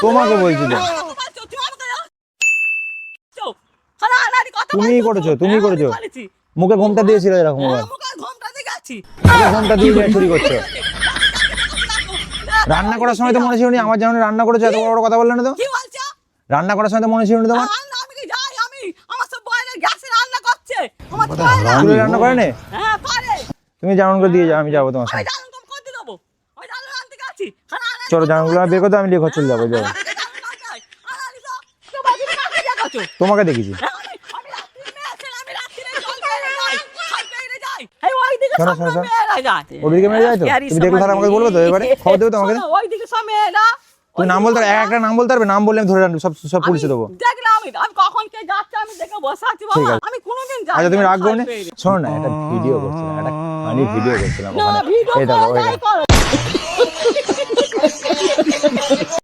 তোমাকে বলছি তো। তুমি করেছো, তুমি করেছো। মুখে ঘোমটা দিয়েছিল এরকম আবার। মুখে ঘোমটা দিয়ে চুরি করছো। রান্না করার সময় তো মনে ছিল না আমার যেমন রান্না করেছো, এত বড় কথা বললে না তো। রান্না করার সময় তো মনে ছিল না তোমার। রান্না করে নে, তুমি জানুন করে দিয়ে যাও, আমি যাবো তোমার সাথে। চলো জানুনগুলো বের করতে, আমি নিয়ে ঘর চলে যাবো। যাবো, তোমাকে দেখেছি। শোনো শোনো শোনো, ওদিকে মেরে যায় তো, তুমি দেখলে তাহলে আমাকে বলবে তো, এবারে খবর দেবে তোমাকে। তুমি নাম বলতে পারবে, একটা নাম বলতে পারবে, নাম বললে আমি ধরে সব সব পুলিশে দেবো। আচ্ছা তুমি রাখবো না। শোনো না, একটা ভিডিও করছিলাম, একটা ফানি ভিডিও করছিলাম ওখানে, এই দেখো।